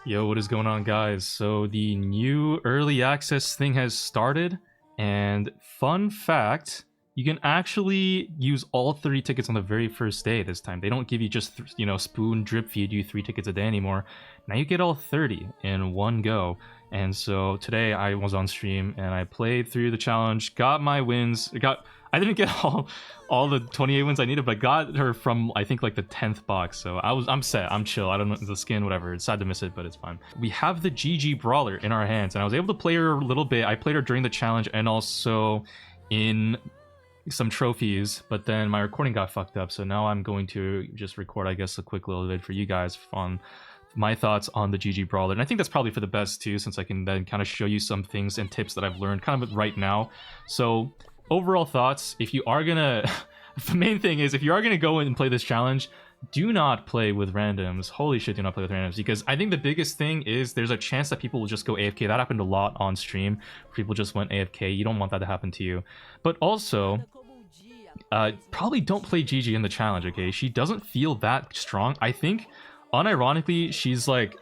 Yo, what is going on, guys? So the new early access thing has started, and fun fact, you can actually use all 30 tickets on the very first day this time. They don't give you just, spoon drip feed you 3 tickets a day anymore. Now you get all 30 in one go. And so today I was on stream and I played through the challenge, got my wins. I didn't get all the 28 wins I needed, but got her from I think like the 10th box. So I'm set, I'm chill. I don't know the skin, whatever. It's sad to miss it, but it's fine. We have the gigi Brawler in our hands, and I was able to play her a little bit. I played her during the challenge and also in some trophies, but then my recording got fucked up. So now I'm going to just record, I guess, a quick little bit for you guys on my thoughts on the gigi Brawler. And I think that's probably for the best too, since I can then kind of show you some things and tips that I've learned kind of right now. So overall thoughts, if you are gonna the main thing is, if you are gonna go in and play this challenge, do not play with randoms. Holy shit, do not play with randoms, because I think the biggest thing is there's a chance that people will just go AFK. That happened a lot on stream. People just went AFK. You don't want that to happen to you. But also, probably don't play Gigi in the challenge, okay? She doesn't feel that strong. I think, unironically,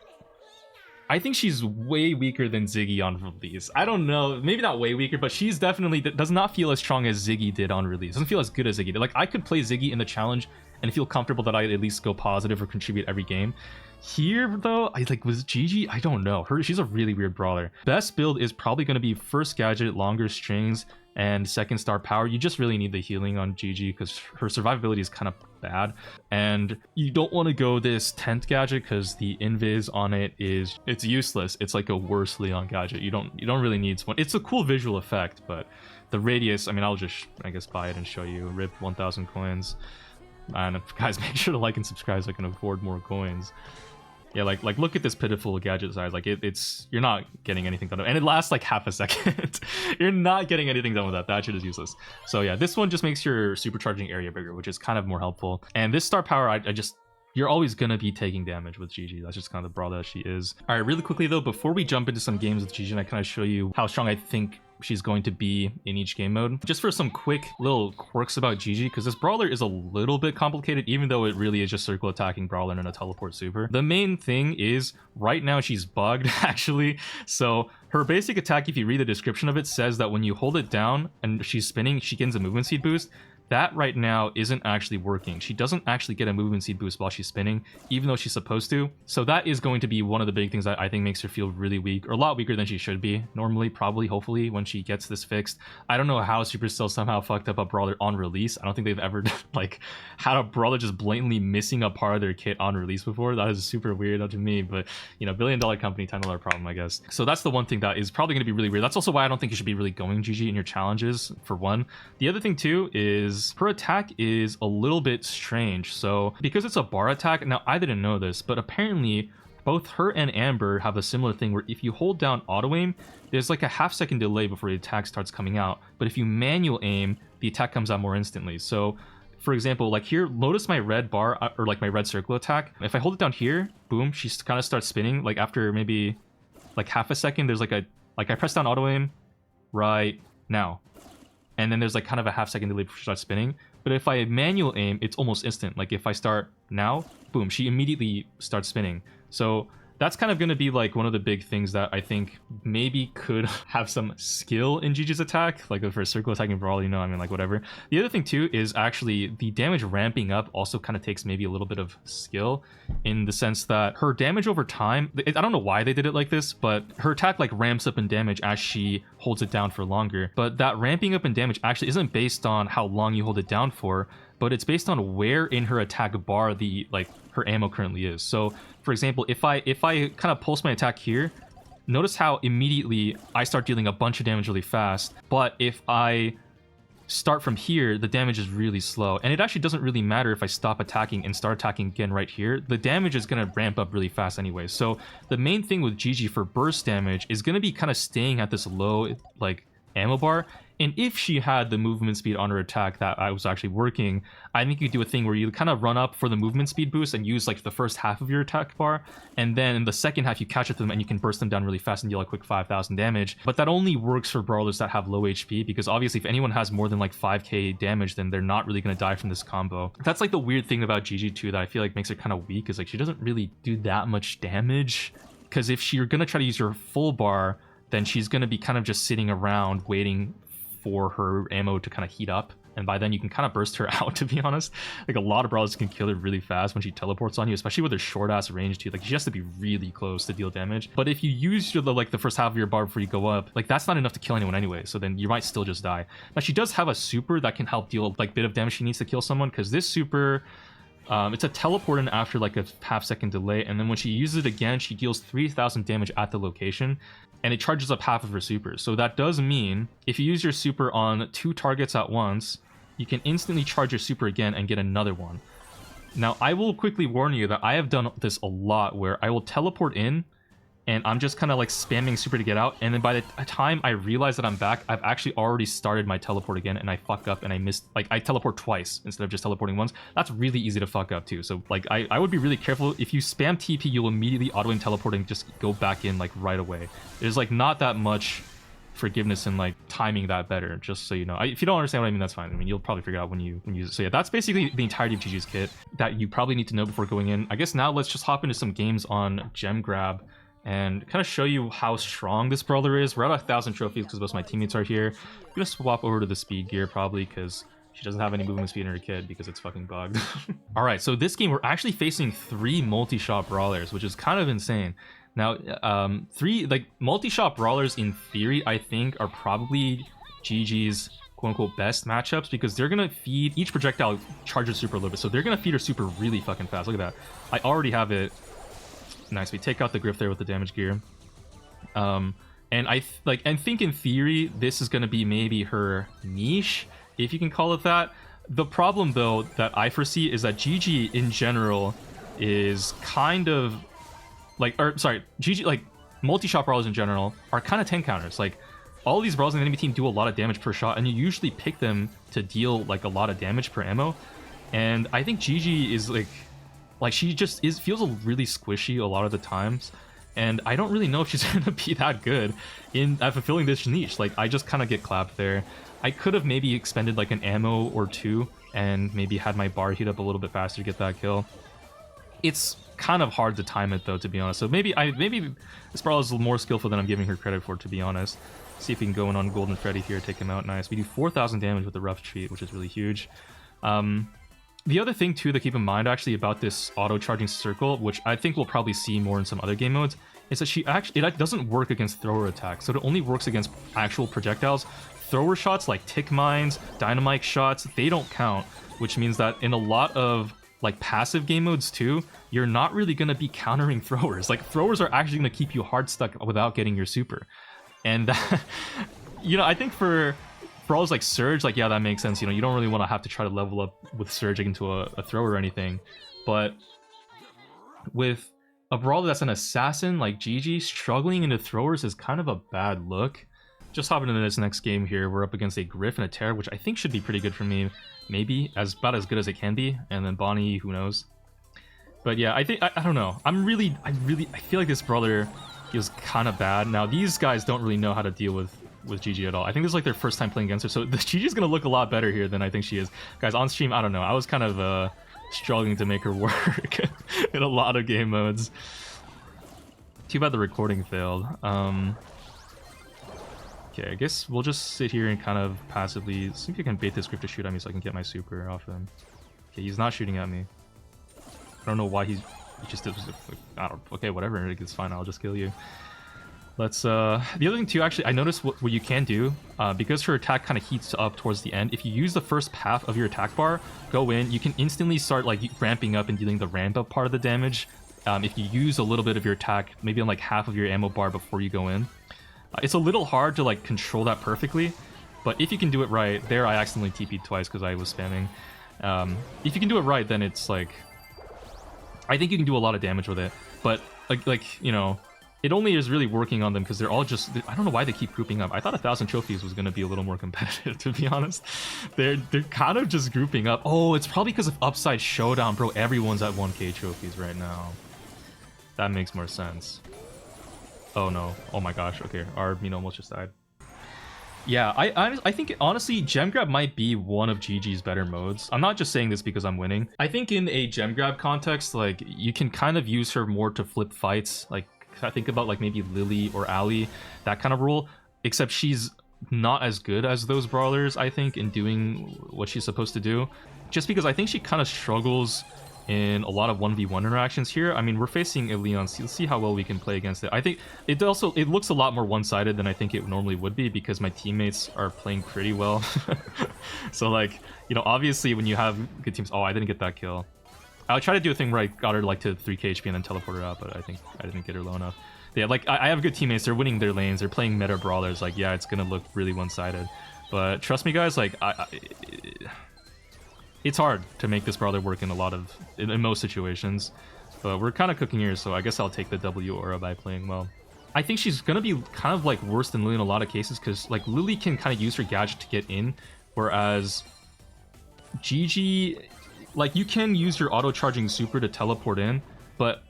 I think she's way weaker than Ziggy on release. I don't know, maybe not way weaker, but she's definitely does not feel as strong as Ziggy did on release. Doesn't feel as good as Ziggy did. Like, I could play Ziggy in the challenge and feel comfortable that I'd at least go positive or contribute every game. Here, though, with Gigi, I don't know. She's a really weird brawler. Best build is probably going to be first gadget, longer strings, and second star power. You just really need the healing on Gigi because her survivability is kind of bad, and you don't want to go this 10th gadget because the invis on it's useless. It's like a worse Leon gadget. You don't really need one. It's a cool visual effect, but the radius, I mean, I'll just, I guess, buy it and show you. Rip 1,000 coins. And guys, make sure to like and subscribe so I can afford more coins. Yeah, like look at this pitiful gadget size. Like it's you're not getting anything done, and it lasts like half a second. You're not getting anything done with that. That shit is useless. So yeah, this one just makes your supercharging area bigger, which is kind of more helpful. And this star power, you're always gonna be taking damage with Gigi. That's just kind of the brawl that she is. All right, really quickly though, before we jump into some games with Gigi, and I kind of show you how strong I think she's going to be in each game mode, just for some quick little quirks about Gigi, because this brawler is a little bit complicated, even though it really is just circle attacking Brawler and a teleport super. The main thing is, right now she's bugged actually. So her basic attack, if you read the description of it, says that when you hold it down and she's spinning, she gains a movement speed boost. That right now isn't actually working. She doesn't actually get a movement speed boost while she's spinning, even though she's supposed to. So that is going to be one of the big things that I think makes her feel really weak, or a lot weaker than she should be normally, probably, hopefully, when she gets this fixed. I don't know how Supercell somehow fucked up a brawler on release. I don't think they've ever like had a brawler just blatantly missing a part of their kit on release before. That is super weird to me, but you know, $1 billion company, $10 problem, I guess. So that's the one thing that is probably going to be really weird. That's also why I don't think you should be really going GG in your challenges, for one. The other thing too is her attack is a little bit strange. So because it's a bar attack, now I didn't know this, but apparently both her and Amber have a similar thing where if you hold down auto aim, there's like a half-second delay before the attack starts coming out, but if you manual aim, the attack comes out more instantly. So for example, like here, notice my red bar, or like my red circle attack. If I hold it down here, boom, she kind of starts spinning. Like after maybe like half a second, there's like I press down auto aim right now, and then there's like kind of a half-second delay before she starts spinning. But if I manual aim, it's almost instant. Like if I start now, boom, she immediately starts spinning. So that's kind of going to be like one of the big things that I think maybe could have some skill in Gigi's attack, like for circle attacking Brawl, you know, I mean, like whatever. The other thing too is actually the damage ramping up also kind of takes maybe a little bit of skill, in the sense that her damage over time, I don't know why they did it like this, but her attack like ramps up in damage as she holds it down for longer. But that ramping up in damage actually isn't based on how long you hold it down for, but it's based on where in her attack bar her ammo currently is. So for example, if I kind of pulse my attack here, notice how immediately I start dealing a bunch of damage really fast. But if I start from here, the damage is really slow, and it actually doesn't really matter if I stop attacking and start attacking again right here. The damage is going to ramp up really fast anyway. So the main thing with Gigi for burst damage is going to be kind of staying at this low like ammo bar. And if she had the movement speed on her attack that I was actually working, I think you do a thing where you kind of run up for the movement speed boost and use like the first half of your attack bar, and then in the second half you catch up to them and you can burst them down really fast and deal a quick 5,000 damage. But that only works for brawlers that have low HP, because obviously if anyone has more than like 5k damage, then they're not really going to die from this combo. That's like the weird thing about Gigi too that I feel like makes her kind of weak, is like she doesn't really do that much damage because if you're gonna try to use your full bar, then she's gonna be kind of just sitting around waiting for her ammo to kind of heat up, and by then you can kind of burst her out, to be honest. Like, a lot of brawlers can kill her really fast when she teleports on you, especially with her short ass range too. Like, she has to be really close to deal damage. But if you use the first half of your bar before you go up, like, that's not enough to kill anyone anyway, so then you might still just die. Now, she does have a super that can help deal like bit of damage she needs to kill someone, because this super, it's a teleport in after like a half-second delay, and then when she uses it again, she deals 3,000 damage at the location, and it charges up half of her super. So that does mean if you use your super on 2 targets at once, you can instantly charge your super again and get another one. Now, I will quickly warn you that I have done this a lot, where I will teleport in and I'm just kind of like spamming super to get out, and then by the time I realize that I'm back, I've actually already started my teleport again, and I fuck up and I missed, like, I teleport twice instead of just teleporting once. That's really easy to fuck up too. So like, I would be really careful. If you spam TP, you'll immediately auto teleport and just go back in like right away. There's like not that much forgiveness in like timing that better, just so you know. If you don't understand what I mean, that's fine. I mean, you'll probably figure out when you use it. So yeah, that's basically the entirety of Gigi's kit that you probably need to know before going in. I guess now let's just hop into some games on Gem Grab and kind of show you how strong this brawler is. We're at 1,000 trophies because most of my teammates are here. I'm gonna swap over to the speed gear probably because she doesn't have any movement speed in her kit because it's fucking bugged. All right, so this game we're actually facing 3 multi-shot brawlers, which is kind of insane. Now, 3 like multi-shot brawlers in theory, I think, are probably Gigi's quote-unquote best matchups, because they're gonna feed each projectile charges super a little bit, so they're gonna feed her super really fucking fast. Look at that. I already have it. Nice. We take out the griff there with the damage gear. And I think in theory this is gonna be maybe her niche, if you can call it that. The problem though that I foresee is that Gigi in general is kind of like, or sorry, Gigi, like multi-shot brawlers in general are kind of tank counters. Like, all these brawlers in the enemy team do a lot of damage per shot, and you usually pick them to deal like a lot of damage per ammo. And I think Gigi is like she just feels really squishy a lot of the times, and I don't really know if she's gonna be that good at fulfilling this niche. Like, I just kind of get clapped there. I could have maybe expended like an ammo or 2 and maybe had my bar heat up a little bit faster to get that kill. It's kind of hard to time it though, to be honest. So maybe this brawler is more skillful than I'm giving her credit for, to be honest. See if we can go in on Golden Freddy here, take him out. Nice. We do 4,000 damage with the rough treat, which is really huge. The other thing too to keep in mind actually about this auto charging circle, which I think we'll probably see more in some other game modes, is that it doesn't work against thrower attacks. So it only works against actual projectiles. Thrower shots like tick mines, dynamite shots, they don't count, which means that in a lot of like passive game modes too, you're not really going to be countering throwers. Like, throwers are actually going to keep you hard stuck without getting your super. And you know, I think for brawlers like Surge, like, yeah, that makes sense. You know, you don't really want to have to try to level up with Surge into a thrower or anything. But with a brawler that's an assassin like Gigi, struggling into throwers is kind of a bad look. Just hopping into this next game here, we're up against a Griff and a Terror, which I think should be pretty good for me. Maybe about as good as it can be. And then Bonnie, who knows. But yeah, I think I don't know. I feel like this brawler is kind of bad. Now, these guys don't really know how to deal with Gigi at all. I think this is like their first time playing against her, so the Gigi's gonna look a lot better here than I think she is. Guys, on stream, I don't know. I was kind of struggling to make her work in a lot of game modes. Too bad the recording failed. Okay, I guess we'll just sit here and kind of passively see if you can bait this Griff to shoot at me so I can get my super off him. Okay, he's not shooting at me. I don't know why he just did. I don't. Okay, whatever. It's fine. I'll just kill you. Let's. The other thing too, actually, I noticed what you can do because her attack kind of heats up towards the end. If you use the first half of your attack bar, go in, you can instantly start like ramping up and dealing the ramp up part of the damage. If you use a little bit of your attack, maybe on like half of your ammo bar before you go in. It's a little hard to like control that perfectly, but if you can do it right, there I accidentally TP'd twice because I was spamming. If you can do it right, then it's like, I think you can do a lot of damage with it. But like you know, it only is really working on them because they're all just, I don't know why they keep grouping up. I thought 1,000 trophies was going to be a little more competitive, to be honest. They're kind of just grouping up. Oh, it's probably because of Upside Showdown, bro. Everyone's at 1k trophies right now. That makes more sense. Oh no. Oh my gosh. Okay, our Mino almost just died. Yeah, I think honestly gem grab might be one of Gigi's better modes. I'm not just saying this because I'm winning. I think in a gem grab context, like, you can kind of use her more to flip fights, like I think about like maybe Lily or Ali, that kind of role, except she's not as good as those brawlers, I think, in doing what she's supposed to do. Just because I think she kind of struggles in a lot of 1v1 interactions here. I mean, we're facing a Leon, so let's see how well we can play against it. I think it looks a lot more one-sided than I think it normally would be because my teammates are playing pretty well. So like, you know, obviously when you have good teams, oh, I didn't get that kill. I'll try to do a thing where I got her like to 3k HP and then teleport her out, but I think I didn't get her low enough. Yeah, like I have good teammates, they're winning their lanes, they're playing meta brawlers, like yeah, it's gonna look really one-sided. But trust me guys, like it's hard to make this brawler work in in most situations, but we're kind of cooking here, so I guess I'll take the W aura by playing well. I think she's gonna be kind of like worse than Lily in a lot of cases, because like Lily can kind of use her gadget to get in, whereas Gigi, like you can use your auto charging super to teleport in, but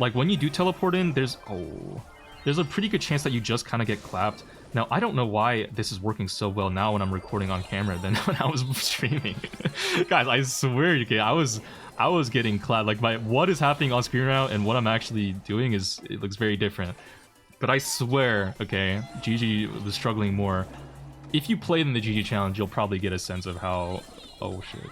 like when you do teleport in, there's a pretty good chance that you just kind of get clapped. Now, I don't know why this is working so well now when I'm recording on camera than when I was streaming. Guys, I swear, okay, I was getting clapped. Like, what is happening on screen now and what I'm actually doing it looks very different. But I swear, okay, Gigi was struggling more. If you played in the Gigi challenge, you'll probably get a sense of how, oh shit,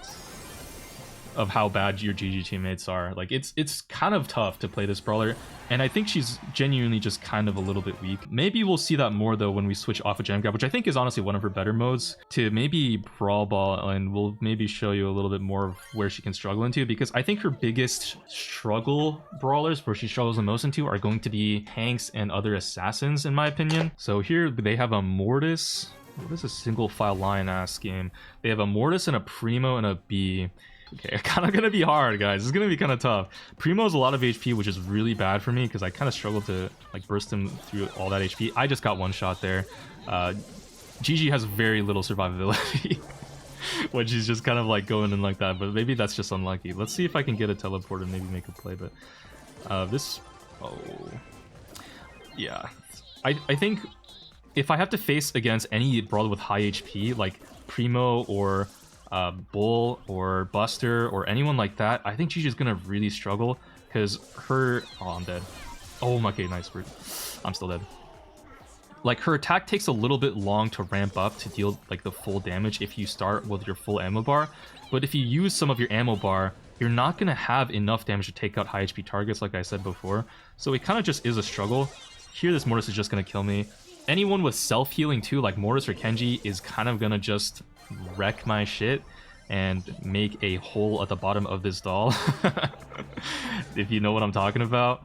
of how bad your GG teammates are. Like it's kind of tough to play this brawler, and I think she's genuinely just kind of a little bit weak. Maybe we'll see that more though when we switch off of Jam Grab, which I think is honestly one of her better modes, to maybe Brawl Ball, and we'll maybe show you a little bit more of where she can struggle into, because I think her biggest struggle brawlers, where she struggles the most into, are going to be tanks and other assassins in my opinion. So here they have a Mortis. What is a single file line ass game? They have a Mortis and a Primo and a B. Okay, kind of gonna be hard, guys. It's gonna be kind of tough. Primo has a lot of HP, which is really bad for me because I kind of struggle to like burst him through all that HP. I just got one shot there. Gigi has very little survivability, which is just kind of like going in like that. But maybe that's just unlucky. Let's see if I can get a teleport and maybe make a play. But yeah, I think if I have to face against any brawler with high HP, like Primo or Bull or Buster or anyone like that, I think Gigi's gonna really struggle because her... Oh, I'm dead. Oh my god, nice. I'm still dead. Like, her attack takes a little bit long to ramp up to deal like the full damage if you start with your full ammo bar, but if you use some of your ammo bar, you're not gonna have enough damage to take out high HP targets like I said before, so it kind of just is a struggle. Here this Mortis is just gonna kill me. Anyone with self-healing too, like Mortis or Kenji, is kind of gonna just wreck my shit and make a hole at the bottom of this doll. If you know what I'm talking about.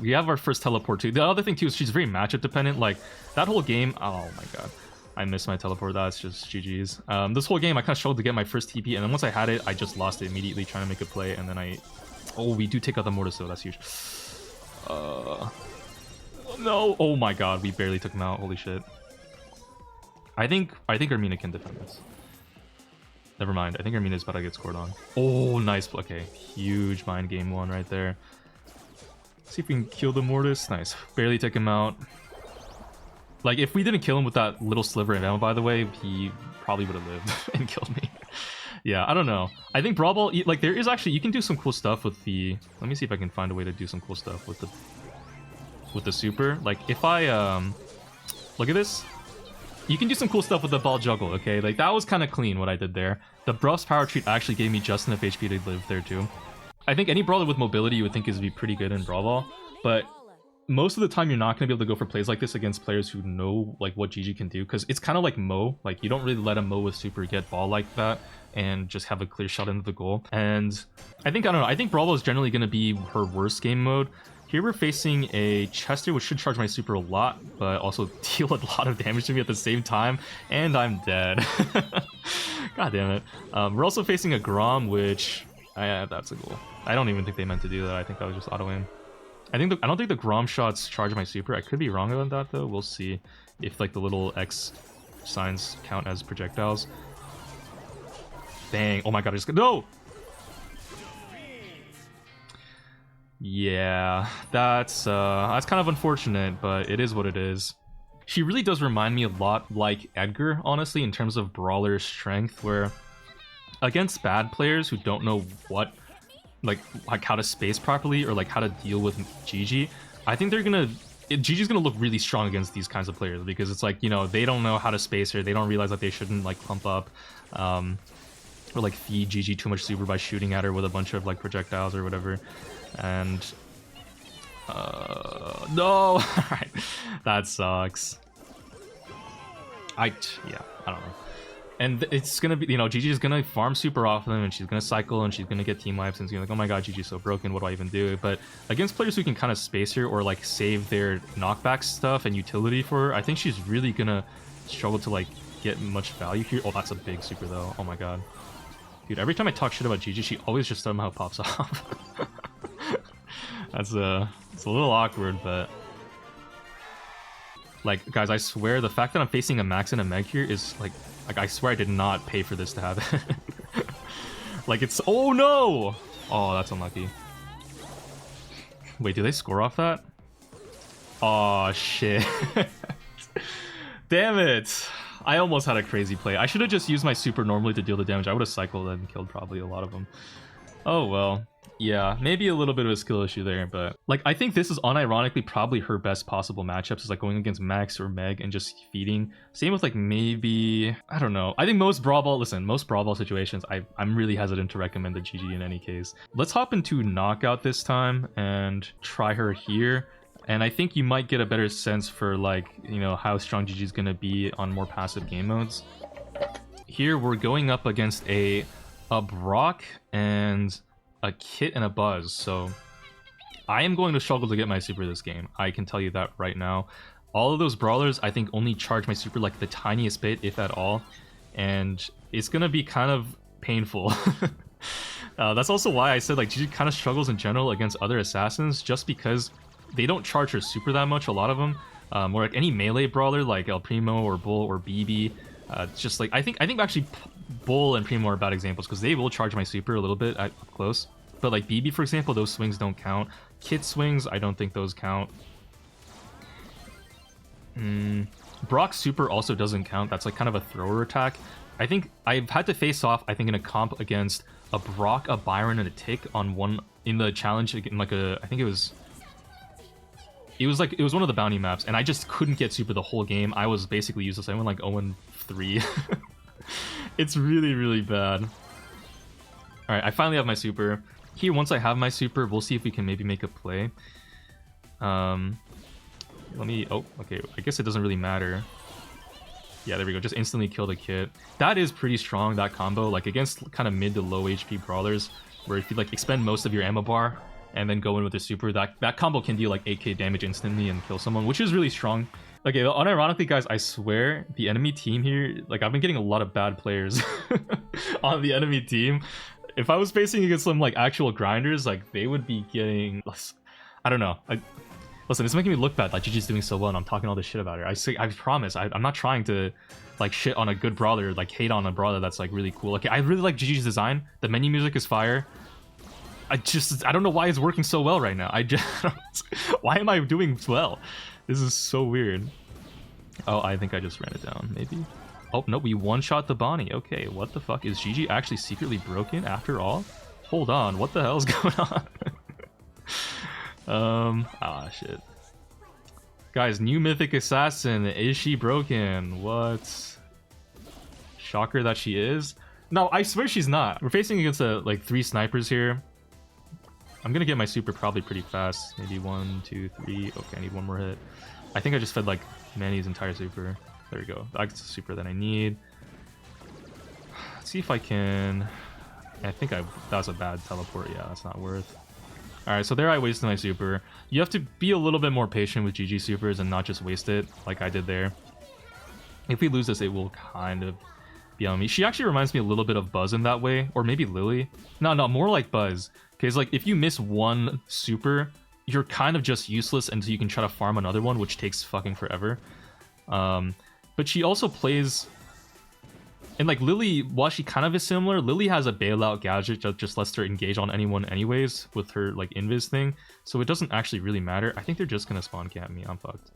We have our first teleport too. The other thing too is she's very matchup dependent. Like that whole game, oh my god, I missed my teleport. That's just GG's. This whole game I kind of struggled to get my first TP, and then once I had it, I just lost it immediately trying to make a play, and then oh, we do take out the Mortis though. That's huge. No, oh my god, we barely took him out. Holy shit. I think Armina can defend this. Never mind, I think Armina's about to get scored on. Oh, nice. Okay, huge mind game one right there. See if we can kill the Mortis. Nice. Barely took him out. Like, if we didn't kill him with that little sliver of ammo, by the way, he probably would have lived and killed me. Yeah, I don't know. I think Brawl Ball, like, there is actually, you can do some cool stuff with the... Let me see if I can find a way to do some cool stuff with the super. Like, if I, look at this. You can do some cool stuff with the ball juggle, okay? Like, that was kind of clean, what I did there. The Bruff's power treat actually gave me just enough HP to live there, too. I think any brawler with mobility you would think is be pretty good in Brawl Ball, but most of the time you're not going to be able to go for plays like this against players who know, like, what Gigi can do, because it's kind of like Mo. Like, you don't really let a Mo with super get ball like that and just have a clear shot into the goal. And I don't know, I think Brawl Ball is generally going to be her worst game mode. Here we're facing a Chester, which should charge my super a lot, but also deal a lot of damage to me at the same time, and I'm dead. God damn it. We're also facing a Grom, which... that's a goal. I don't even think they meant to do that. I think that was just auto-aim. I don't think the Grom shots charge my super. I could be wrong about that, though. We'll see if, like, the little X signs count as projectiles. Dang. Oh my god, I just... No! Yeah, that's kind of unfortunate, but it is what it is. She really does remind me a lot like Edgar, honestly, in terms of brawler strength, where against bad players who don't know what like how to space properly or like how to deal with Gigi, I think they're gonna Gigi's gonna look really strong against these kinds of players, because it's like, you know, they don't know how to space her, they don't realize that they shouldn't like pump up or like feed Gigi too much super by shooting at her with a bunch of like projectiles or whatever. And no. Alright, that sucks. Yeah, I don't know. And it's gonna be, you know, Gigi's gonna farm super often, and she's gonna cycle, and she's gonna get team wipes, and she's gonna be like, oh my god, Gigi's so broken, what do I even do? But against players who can kind of space her or like save their knockback stuff and utility for her, I think she's really gonna struggle to like get much value here. Oh, that's a big super though. Oh my god. Dude, every time I talk shit about Gigi, she always just somehow pops off. It's a little awkward, but like, guys, I swear the fact that I'm facing a Max and a Meg here is like I swear I did not pay for this to happen. Like, it's, oh no! Oh, that's unlucky. Wait, do they score off that? Oh shit. Damn it. I almost had a crazy play. I should have just used my super normally to deal the damage. I would have cycled and killed probably a lot of them. Oh well. Yeah, maybe a little bit of a skill issue there, but like, I think this is unironically probably her best possible matchups, is like going against Max or Meg and just feeding. Same with like maybe, I don't know. I think most Brawl Ball, listen, most Brawl Ball situations, I'm really hesitant to recommend the GG in any case. Let's hop into Knockout this time and try her here. And I think you might get a better sense for like, you know, how strong Gigi's gonna be on more passive game modes. Here we're going up against a Brock and a Kit and a Buzz, so I am going to struggle to get my super this game. I can tell you that right now. All of those Brawlers, I think, only charge my super like the tiniest bit, if at all, and it's gonna be kind of painful. That's also why I said like Gigi kind of struggles in general against other assassins, just because they don't charge her super that much, a lot of them. Or like any melee Brawler like El Primo or Bull or BB, just like I think actually Bull and Primo are bad examples, because they will charge my super a little bit up close. But like BB, for example, those swings don't count. Kit swings, I don't think those count. Brock's super also doesn't count. That's like kind of a thrower attack. I think I've had to face off, I think, in a comp against a Brock, a Byron, and a Tick on one in the challenge, in like a, I think it was one of the bounty maps, and I just couldn't get super the whole game. I was basically useless. I went like 0-3. It's really, really bad. Alright, I finally have my super. Here, once I have my super, we'll see if we can maybe make a play. Let me... Oh, okay. I guess it doesn't really matter. Yeah, there we go. Just instantly kill the Kit. That is pretty strong, that combo. Like, against kind of mid to low HP Brawlers, where if you, like, expend most of your ammo bar and then go in with the super, that combo can deal, like, 8k damage instantly and kill someone, which is really strong. Okay, unironically, guys, I swear, the enemy team here, like, I've been getting a lot of bad players on the enemy team. If I was facing against some, like, actual grinders, like, they would be getting... I don't know. Listen, it's making me look bad. Like, Gigi's doing so well, and I'm talking all this shit about her. I promise, I'm not trying to, like, shit on a good Brawler, like, hate on a Brawler that's, like, really cool. Okay, I really like Gigi's design. The menu music is fire. I don't know why it's working so well right now. Why am I doing well? This is so weird. Oh, I think I just ran it down, maybe? Oh, no, we one-shot the Bonnie. Okay, what the fuck? Is Gigi actually secretly broken after all? Hold on, what the hell's going on? Shit. Guys, new Mythic Assassin. Is she broken? What? Shocker that she is? No, I swear she's not. We're facing against, like, 3 snipers here. I'm gonna get my super probably pretty fast. Maybe 1, 2, 3. Okay, I need one more hit. I think I just fed like Manny's entire super. There we go. That's the super that I need. Let's see if I can... I think that was a bad teleport. Yeah, that's not worth. Alright, so there I wasted my super. You have to be a little bit more patient with GG supers and not just waste it like I did there. If we lose this, it will kind of be on me. She actually reminds me a little bit of Buzz in that way. Or maybe Lily. No, more like Buzz. Because, like, if you miss one super, you're kind of just useless until you can try to farm another one, which takes fucking forever. But she also plays... And, like, Lily, while she kind of is similar, Lily has a bailout gadget that just lets her engage on anyone anyways with her, like, invis thing. So it doesn't actually really matter. I think they're just gonna spawn camp me. I'm fucked.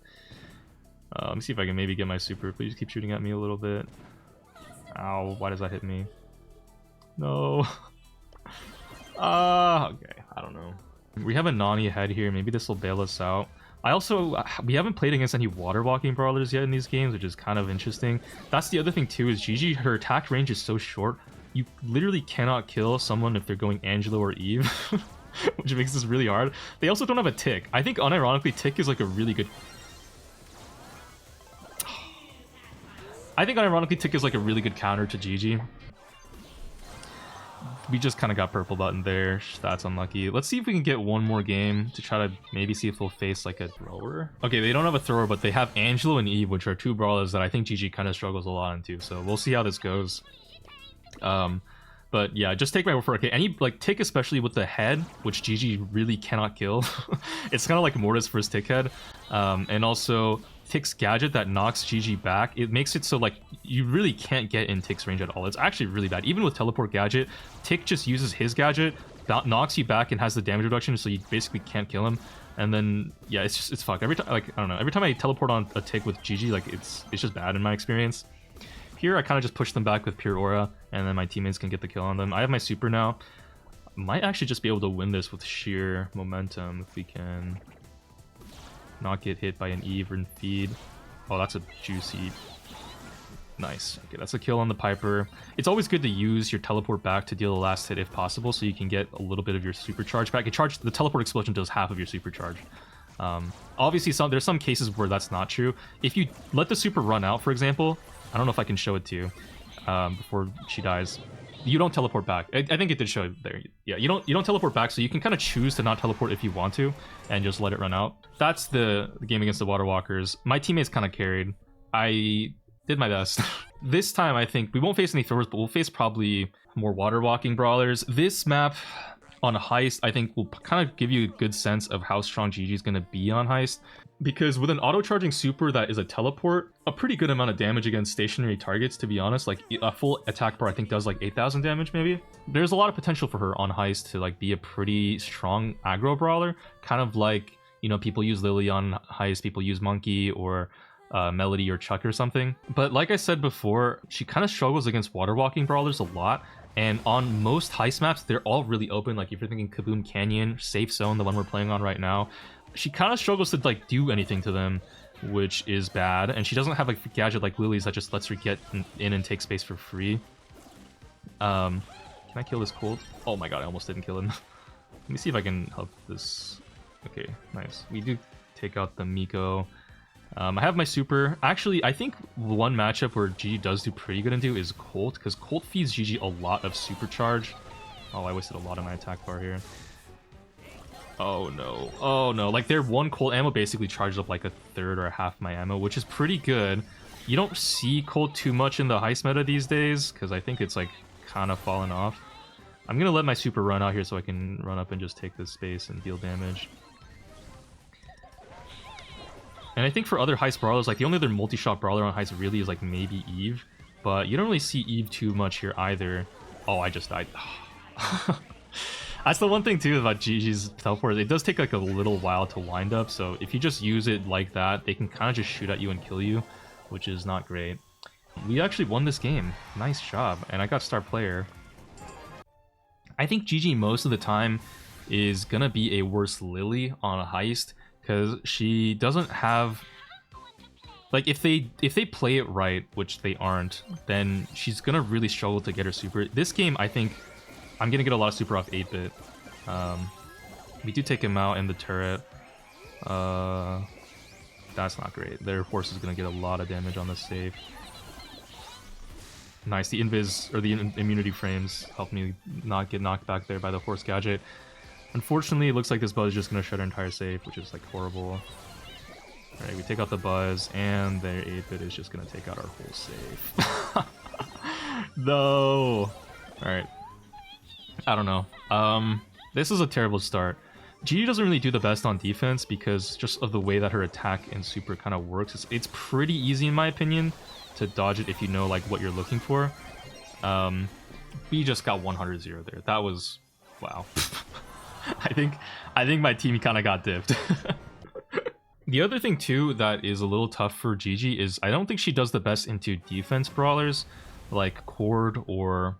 Let me see if I can maybe get my super. Please keep shooting at me a little bit. Ow, why does that hit me? No. Okay, I don't know. We have a Nani ahead here. Maybe this will bail us out. We haven't played against any water walking brawlers yet in these games, which is kind of interesting. That's the other thing too, is Gigi, her attack range is so short. You literally cannot kill someone if they're going Angelo or Eve, which makes this really hard. They also don't have a tick. I think unironically tick is like a really good... counter to Gigi. We just kind of got purple button there. That's unlucky. Let's see if we can get one more game to try to maybe see if they'll face like a thrower. Okay, they don't have a thrower, but they have Angelo and Eve, which are two brawlers that I think Gigi kind of struggles a lot into. So we'll see how this goes. But yeah, just take my word for it. Okay, any like tick, especially with the head, which Gigi really cannot kill. It's kind of like Morta's first tick head. And also Tick's gadget that knocks Gigi back, it makes it so like you really can't get in Tick's range at all. It's actually really bad. Even with teleport gadget, Tick just uses his gadget, that knocks you back and has the damage reduction, so you basically can't kill him. And then yeah, it's fucked. Every time, like, I don't know, every time I teleport on a Tick with Gigi, like it's just bad in my experience. Here I kind of just push them back with pure aura, and then my teammates can get the kill on them. I have my super now. Might actually just be able to win this with sheer momentum if we can not get hit by an Eve and feed. Oh, that's a juicy... Nice. Okay, that's a kill on the Piper. It's always good to use your teleport back to deal the last hit if possible, so you can get a little bit of your supercharge back. The teleport explosion does half of your supercharge. Obviously, there's some cases where that's not true. If you let the super run out, for example, I don't know if I can show it to you before she dies. You don't teleport back. I think it did show it there. Yeah, you don't teleport back, so you can kind of choose to not teleport if you want to, and just let it run out. That's the game against the Water Walkers. My teammates kind of carried. I did my best. This time, I think we won't face any throwers, but we'll face probably more water walking brawlers. This map on Heist, I think, will kind of give you a good sense of how strong Gigi is going to be on Heist. Because with an auto-charging super that is a teleport, a pretty good amount of damage against stationary targets, to be honest. Like, a full attack bar, I think, does like 8,000 damage, maybe. There's a lot of potential for her on Heist to, like, be a pretty strong aggro brawler. Kind of like, you know, people use Lily on Heist, people use Monkey, or Melody or Chuck or something. But like I said before, she kind of struggles against water walking brawlers a lot. And on most Heist maps, they're all really open. Like, if you're thinking Kaboom Canyon, Safe Zone, the one we're playing on right now, she kind of struggles to like do anything to them, which is bad. And she doesn't have like a gadget like Lily's that just lets her get in and take space for free. Can I kill this Colt? Oh my god, I almost didn't kill him. Let me see if I can help this. Okay, nice. We do take out the Miko. I have my super. Actually, I think one matchup where Gigi does do pretty good into is Colt, because Colt feeds Gigi a lot of supercharge. Oh, I wasted a lot of my attack bar here. Oh no. Oh no. Like, their one Colt ammo basically charges up like a third or half my ammo, which is pretty good. You don't see Colt too much in the Heist meta these days, because I think it's like kind of fallen off. I'm gonna let my super run out here so I can run up and just take this space and deal damage. And I think for other Heist brawlers, like the only other multi-shot brawler on Heist really is like maybe Eve, but you don't really see Eve too much here either. Oh, I just died. That's the one thing too about Gigi's teleport. It does take like a little while to wind up, so if you just use it like that, they can kind of just shoot at you and kill you, which is not great. We actually won this game. Nice job. And I got star player. I think Gigi most of the time is gonna be a worse Lily on a Heist, because she doesn't have, like, if they play it right, which they aren't, then she's gonna really struggle to get her super. This game, I think I'm gonna get a lot of super off 8-bit. We do take him out in the turret. That's not great. Their force is gonna get a lot of damage on the save. Nice, the invis, or the immunity frames helped me not get knocked back there by the force gadget. Unfortunately, it looks like this Buzz is just going to shut our entire safe, which is like horrible. Alright, we take out the Buzz, and their 8-bit is just going to take out our whole safe. No! Alright. I don't know. This is a terrible start. Gigi doesn't really do the best on defense because just of the way that her attack and super kind of works. It's pretty easy, in my opinion, to dodge it if you know like what you're looking for. We just got 100-0 there. That was... wow. I think my team kind of got dipped. The other thing too that is a little tough for Gigi is I don't think she does the best into defense brawlers like Cord or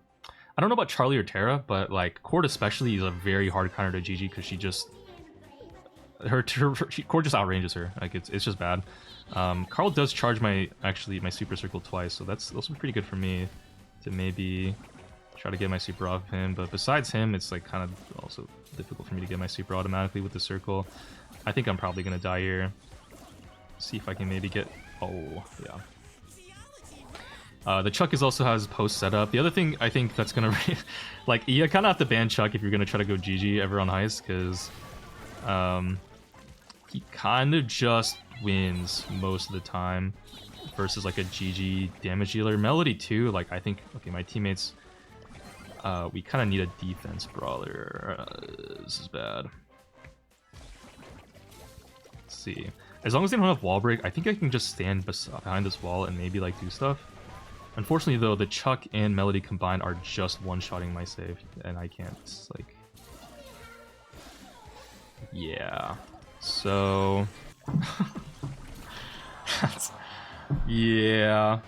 I don't know about Charlie or Tara, but like Cord especially is a very hard counter to Gigi because she just Cord just outranges her. Like it's just bad. Carl does charge my super circle twice, so that's also pretty good for me to maybe try to get my super off him. But besides him, it's like kind of also difficult for me to get my super automatically with the circle. I think I'm probably gonna die here. See if I can maybe get. Oh yeah. The Chuck also has post setup. The other thing I think that's gonna like you kind of have to ban Chuck if you're gonna try to go GG ever on Heist, because he kind of just wins most of the time versus like a GG damage dealer. Melody too. Like I think okay, my teammates. We kind of need a defense brawler. This is bad. Let's see. As long as they don't have wall break, I think I can just stand behind this wall and maybe like do stuff. Unfortunately though, the Chuck and Melody combined are just one-shotting my save, and I can't like. Yeah. So. Yeah.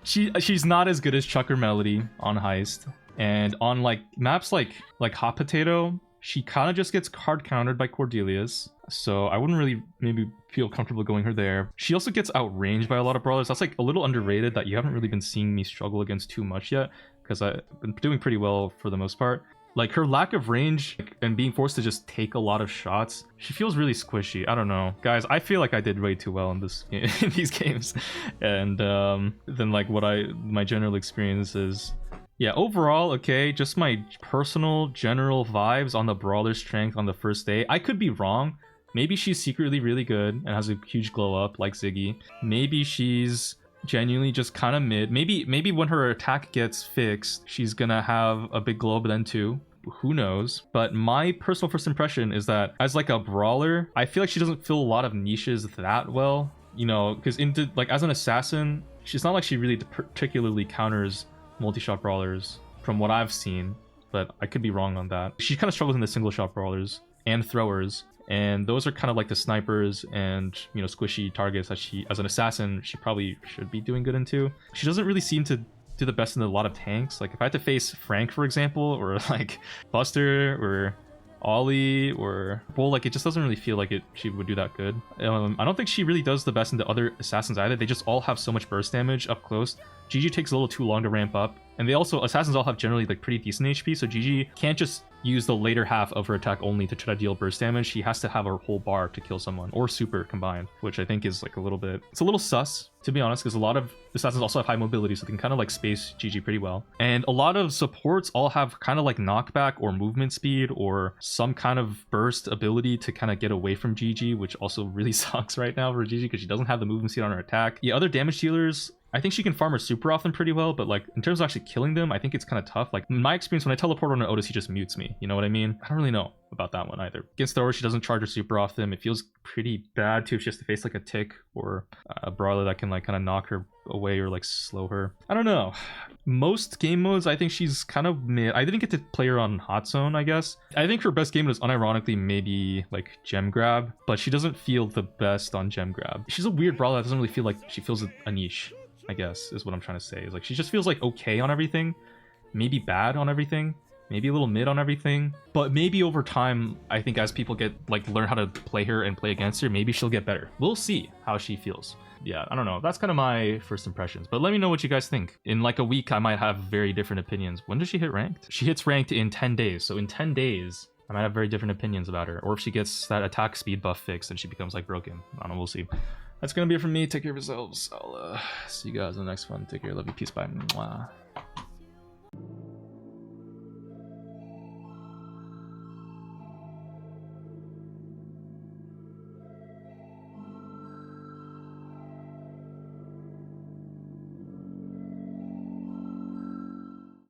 She's not as good as Chuck or Melody on Heist. And on like maps like Hot Potato, she kind of just gets hard countered by Cordelia's, so I wouldn't really maybe feel comfortable going her there. She also gets outranged by a lot of brawlers. That's like a little underrated that you haven't really been seeing me struggle against too much yet, because I've been doing pretty well for the most part. Like her lack of range and being forced to just take a lot of shots, she feels really squishy. I don't know, guys. I feel like I did way too well in these games, and then like my general experience is. Yeah, overall, okay, just my personal general vibes on the Brawler strength on the first day. I could be wrong. Maybe she's secretly really good and has a huge glow up like Ziggy. Maybe she's genuinely just kind of mid. Maybe when her attack gets fixed, she's gonna have a big glow up then too. Who knows? But my personal first impression is that as like a Brawler, I feel like she doesn't fill a lot of niches that well. You know, because like as an assassin, she's not like she really particularly counters multi-shot brawlers from what I've seen, but I could be wrong on that. She kind of struggles in the single shot brawlers and throwers, and those are kind of like the snipers and, you know, squishy targets that she, as an assassin, she probably should be doing good into. She doesn't really seem to do the best in a lot of tanks. Like if I had to face Frank, for example, or like Buster or Ollie or Bull, like it just doesn't really feel like she would do that good. I don't think she really does the best into other assassins either. They just all have so much burst damage up close. Gigi takes a little too long to ramp up, and assassins all have generally like pretty decent HP, so Gigi can't just use the later half of her attack only to try to deal burst damage. She has to have her whole bar to kill someone, or super combined, which I think is like it's a little sus, to be honest, because a lot of assassins also have high mobility, so they can kind of like space Gigi pretty well. And a lot of supports all have kind of like knockback or movement speed or some kind of burst ability to kind of get away from Gigi, which also really sucks right now for Gigi because she doesn't have the movement speed on her attack. Yeah, other damage dealers, I think she can farm her super off them pretty well, but like in terms of actually killing them, I think it's kind of tough. Like in my experience, when I teleport on an Otis, he just mutes me. You know what I mean? I don't really know about that one either. Against throwers, she doesn't charge her super off them. It feels pretty bad too if she has to face like a tick or a brawler that can like kind of knock her away or like slow her. I don't know. Most game modes, I think she's kind of mid. I didn't get to play her on Hot Zone, I guess. I think her best game mode is unironically maybe like Gem Grab, but she doesn't feel the best on Gem Grab. She's a weird brawler that doesn't really feel like she feels a niche, I guess, is what I'm trying to say. Is like she just feels like okay on everything, maybe bad on everything, maybe a little mid on everything, but maybe over time, I think as people get like learn how to play her and play against her, maybe she'll get better. We'll see how she feels. Yeah, I don't know. That's kind of my first impressions, but let me know what you guys think. In like a week, I might have very different opinions. When does she hit ranked? She hits ranked in 10 days. So in 10 days, I might have very different opinions about her. Or if she gets that attack speed buff fixed and she becomes like broken. I don't know, we'll see. That's gonna be it from me. Take care of yourselves. I'll see you guys in the next one. Take care. Love you. Peace. Bye. Mwah.